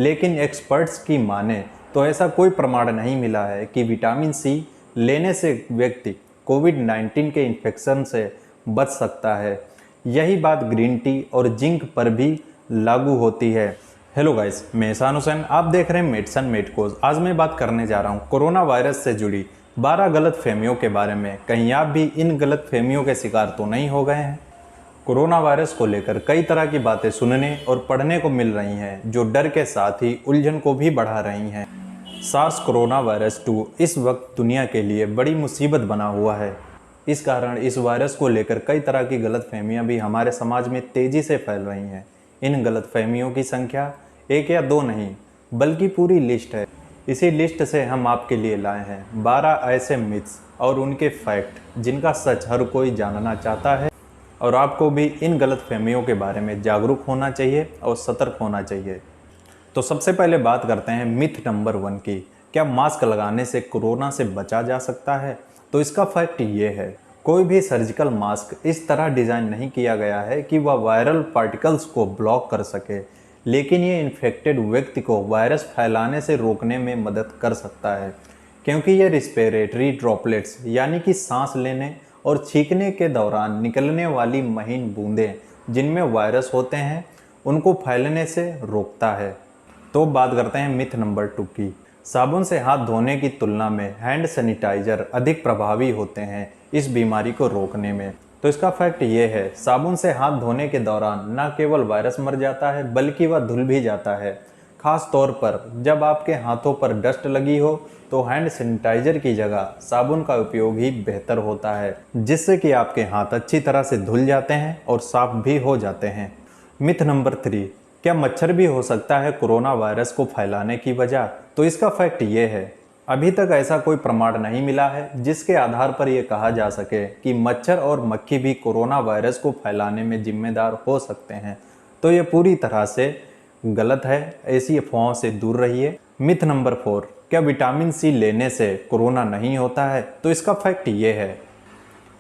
लेकिन एक्सपर्ट्स की माने तो ऐसा कोई प्रमाण नहीं मिला है कि विटामिन सी लेने से व्यक्ति कोविड-19 के इन्फेक्शन से बच सकता है। यही बात ग्रीन टी और जिंक पर भी लागू होती है। हेलो गाइस, मैं एहसान हुसैन, आप देख रहे हैं मेडिसन मेडकोज। आज मैं बात करने जा रहा हूँ कोरोना वायरस से जुड़ी 12 गलत फहमियों के बारे में। कहीं आप भी इन गलत फहमियों के शिकार तो नहीं हो गए हैं? कोरोना वायरस को लेकर कई तरह की बातें सुनने और पढ़ने को मिल रही हैं, जो डर के साथ ही उलझन को भी बढ़ा रही हैं। सार्स कोरोना वायरस 2 इस वक्त दुनिया के लिए बड़ी मुसीबत बना हुआ है। इस कारण इस वायरस को लेकर कई तरह की गलतफहमियां भी हमारे समाज में तेजी से फैल रही हैं। इन गलतफहमियों की संख्या 1 या 2 नहीं, बल्कि पूरी लिस्ट है। इसी लिस्ट से हम आपके लिए लाए हैं 12 ऐसे मिथ्स और उनके फैक्ट जिनका सच हर कोई जानना चाहता है, और आपको भी इन गलतफहमियों के बारे में जागरूक होना चाहिए और सतर्क होना चाहिए। तो सबसे पहले बात करते हैं मिथ नंबर 1 की। क्या मास्क लगाने से कोरोना से बचा जा सकता है? तो इसका फैक्ट ये है, कोई भी सर्जिकल मास्क इस तरह डिज़ाइन नहीं किया गया है कि वह वायरल पार्टिकल्स को ब्लॉक कर सके, लेकिन ये इन्फेक्टेड व्यक्ति को वायरस फैलाने से रोकने में मदद कर सकता है, क्योंकि ये रिस्पिरेटरी ड्रॉपलेट्स यानी कि सांस लेने और छींकने के दौरान निकलने वाली महीन बूंदें जिनमें वायरस होते हैं, उनको फैलने से रोकता है। तो बात करते हैं मिथ नंबर 2 की। साबुन से हाथ धोने की तुलना में हैंड सैनिटाइजर अधिक प्रभावी होते हैं इस बीमारी को रोकने में। तो इसका फैक्ट ये है, साबुन से हाथ धोने के दौरान न केवल वायरस मर जाता है, बल्कि वह धुल भी जाता है। खास तौर पर जब आपके हाथों पर डस्ट लगी हो तो हैंड सैनिटाइजर की जगह साबुन का उपयोग ही बेहतर होता है, जिससे कि आपके हाथ अच्छी तरह से धुल जाते हैं और साफ भी हो जाते हैं। मिथ नंबर 3, क्या मच्छर भी हो सकता है कोरोना वायरस को फैलाने की वजह? तो इसका फैक्ट ये है, अभी तक ऐसा कोई प्रमाण नहीं मिला है जिसके आधार पर यह कहा जा सके कि मच्छर और मक्खी भी कोरोना वायरस को फैलाने में जिम्मेदार हो सकते हैं। तो ये पूरी तरह से गलत है, ऐसी अफवाहों से दूर रहिए। मिथ नंबर 4, क्या विटामिन सी लेने से कोरोना नहीं होता है? तो इसका फैक्ट ये है,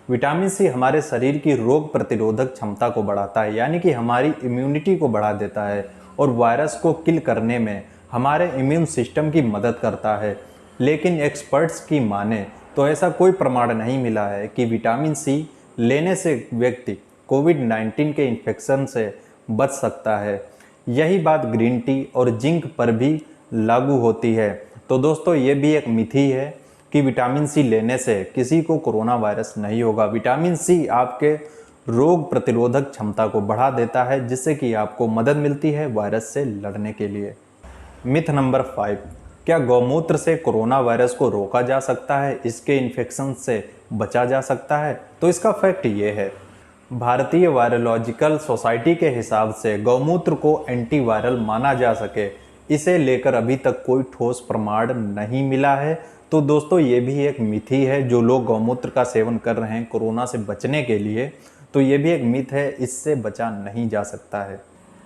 विटामिन सी हमारे शरीर की रोग प्रतिरोधक क्षमता को बढ़ाता है, यानी कि हमारी इम्यूनिटी को बढ़ा देता है और वायरस को किल करने में हमारे इम्यून सिस्टम की मदद करता है। लेकिन एक्सपर्ट्स की माने तो ऐसा कोई प्रमाण नहीं मिला है कि विटामिन सी लेने से व्यक्ति कोविड-19 के इन्फेक्शन से बच सकता है। यही बात ग्रीन टी और जिंक पर भी लागू होती है। तो दोस्तों, ये भी एक मिथ ही है कि विटामिन सी लेने से किसी को कोरोना वायरस नहीं होगा। विटामिन सी आपके रोग प्रतिरोधक क्षमता को बढ़ा देता है, जिससे कि आपको मदद मिलती है वायरस से लड़ने के लिए। मिथ नंबर 5, क्या गौमूत्र से कोरोना वायरस को रोका जा सकता है, इसके इन्फेक्शन से बचा जा सकता है? तो इसका फैक्ट ये है, भारतीय वायरोलॉजिकल सोसाइटी के हिसाब से गौमूत्र को एंटीवायरल माना जा सके, इसे लेकर अभी तक कोई ठोस प्रमाण नहीं मिला है। तो दोस्तों, ये भी एक मिथ ही है। जो लोग गौमूत्र का सेवन कर रहे हैं कोरोना से बचने के लिए, तो ये भी एक मिथ है, इससे बचा नहीं जा सकता है।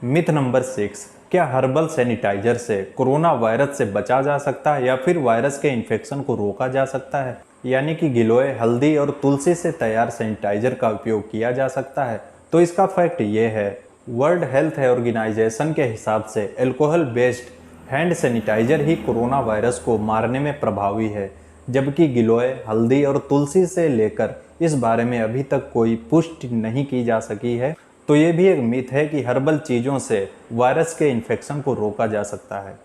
मिथ नंबर 6, क्या हर्बल सैनिटाइजर से कोरोना वायरस से बचा जा सकता है या फिर वायरस के इन्फेक्शन को रोका जा सकता है? यानी कि गिलोय, हल्दी और तुलसी से तैयार सैनिटाइजर का उपयोग किया जा सकता है? तो इसका फैक्ट ये है, वर्ल्ड हेल्थ ऑर्गेनाइजेशन के हिसाब से अल्कोहल बेस्ड हैंड सैनिटाइजर ही कोरोना वायरस को मारने में प्रभावी है, जबकि गिलोय, हल्दी और तुलसी से लेकर इस बारे में अभी तक कोई पुष्टि नहीं की जा सकी है। तो ये भी एक मिथ है कि हर्बल चीज़ों से वायरस के इन्फेक्शन को रोका जा सकता है।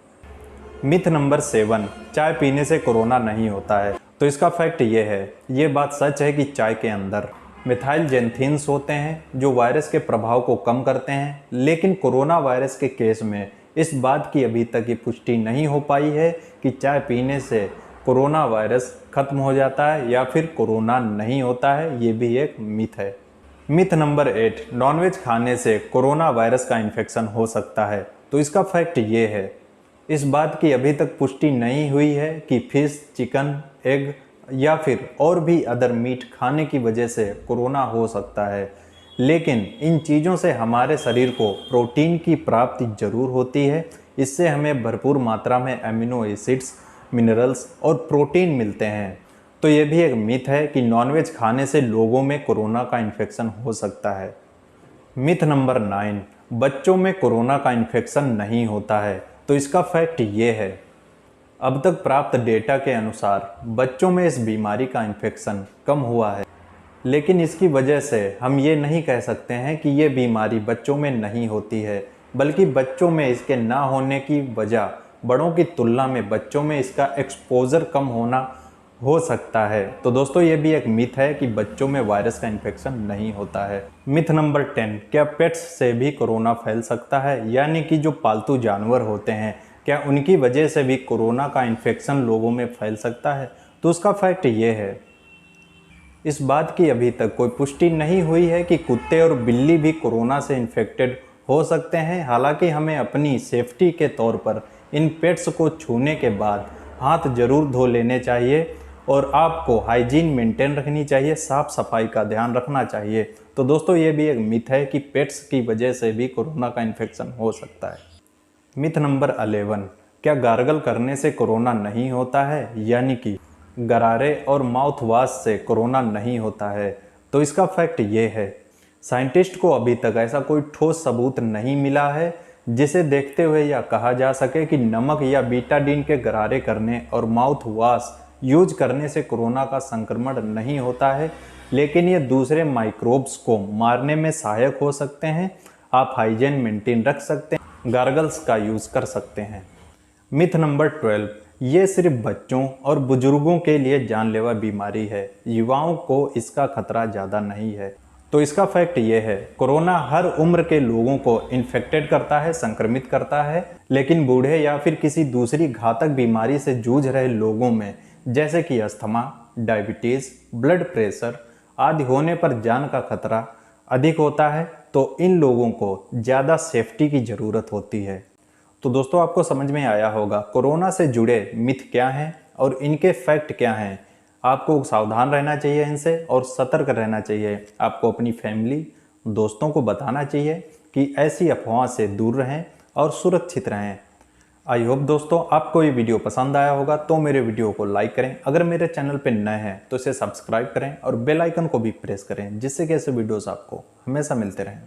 मिथ नंबर 7, चाय पीने से कोरोना नहीं होता है। तो इसका फैक्ट ये है, ये बात सच है कि चाय के अंदर मिथाइल जेंथिन्स होते हैं जो वायरस के प्रभाव को कम करते हैं, लेकिन कोरोना वायरस के केस में इस बात की अभी तक ये पुष्टि नहीं हो पाई है कि चाय पीने से कोरोना वायरस खत्म हो जाता है या फिर कोरोना नहीं होता है। ये भी एक मिथ है। मिथ नंबर 8, नॉनवेज खाने से कोरोना वायरस का इन्फेक्शन हो सकता है। तो इसका फैक्ट ये है, इस बात की अभी तक पुष्टि नहीं हुई है कि फिश, चिकन, एग या फिर और भी अदर मीट खाने की वजह से कोरोना हो सकता है, लेकिन इन चीज़ों से हमारे शरीर को प्रोटीन की प्राप्ति जरूर होती है। इससे हमें भरपूर मात्रा में अमीनो एसिड्स, मिनरल्स और प्रोटीन मिलते हैं। तो ये भी एक मिथ है कि नॉनवेज खाने से लोगों में कोरोना का इन्फेक्शन हो सकता है। मिथ नंबर 9, बच्चों में कोरोना का इन्फेक्शन नहीं होता है। तो इसका फैक्ट ये है, अब तक प्राप्त डेटा के अनुसार बच्चों में इस बीमारी का इन्फेक्शन कम हुआ है, लेकिन इसकी वजह से हम ये नहीं कह सकते हैं कि ये बीमारी बच्चों में नहीं होती है, बल्कि बच्चों में इसके ना होने की वजह बड़ों की तुलना में बच्चों में इसका एक्सपोजर कम होना हो सकता है। तो दोस्तों ये भी एक मिथ है कि बच्चों में वायरस का इन्फेक्शन नहीं होता है। मिथ नंबर 10, क्या पेट्स से भी कोरोना फैल सकता है? यानी कि जो पालतू जानवर होते हैं, क्या उनकी वजह से भी कोरोना का इन्फेक्शन लोगों में फैल सकता है? तो उसका फैक्ट ये है, इस बात की अभी तक कोई पुष्टि नहीं हुई है कि कुत्ते और बिल्ली भी कोरोना से इन्फेक्टेड हो सकते हैं। हालांकि हमें अपनी सेफ्टी के तौर पर इन पेट्स को छूने के बाद हाथ जरूर धो लेने चाहिए और आपको हाइजीन मेंटेन रखनी चाहिए, साफ सफाई का ध्यान रखना चाहिए। तो दोस्तों ये भी एक मिथ है कि पेट्स की वजह से भी कोरोना का इन्फेक्शन हो सकता है। मिथ नंबर 11, क्या गार्गल करने से कोरोना नहीं होता है? यानी कि गरारे और माउथ वॉश से कोरोना नहीं होता है। तो इसका फैक्ट ये है, साइंटिस्ट को अभी तक ऐसा कोई ठोस सबूत नहीं मिला है जिसे देखते हुए यह कहा जा सके कि नमक या बीटाडीन के गरारे करने और माउथ वॉश यूज करने से कोरोना का संक्रमण नहीं होता है, लेकिन ये दूसरे माइक्रोब्स को मारने में सहायक हो सकते हैं। आप हाइजीन मेंटेन रख सकते हैं, गार्गल्स का यूज कर सकते हैं। मिथ नंबर 12, ये सिर्फ बच्चों और बुजुर्गों के लिए जानलेवा बीमारी है, युवाओं को इसका खतरा ज़्यादा नहीं है। तो इसका फैक्ट ये है, कोरोना हर उम्र के लोगों को इन्फेक्टेड करता है, संक्रमित करता है, लेकिन बूढ़े या फिर किसी दूसरी घातक बीमारी से जूझ रहे लोगों में, जैसे कि अस्थमा, डायबिटीज़, ब्लड प्रेशर आदि होने पर जान का खतरा अधिक होता है। तो इन लोगों को ज़्यादा सेफ्टी की ज़रूरत होती है। तो दोस्तों आपको समझ में आया होगा कोरोना से जुड़े मिथ क्या हैं और इनके फैक्ट क्या हैं। आपको सावधान रहना चाहिए इनसे और सतर्क रहना चाहिए। आपको अपनी फैमिली, दोस्तों को बताना चाहिए कि ऐसी अफवाह से दूर रहें और सुरक्षित रहें। आई होप दोस्तों आपको ये वीडियो पसंद आया होगा, तो मेरे वीडियो को लाइक करें। अगर मेरे चैनल पर नए हैं तो इसे सब्सक्राइब करें और बेल आइकन को भी प्रेस करें, जिससे कि ऐसे वीडियोस आपको हमेशा मिलते रहें।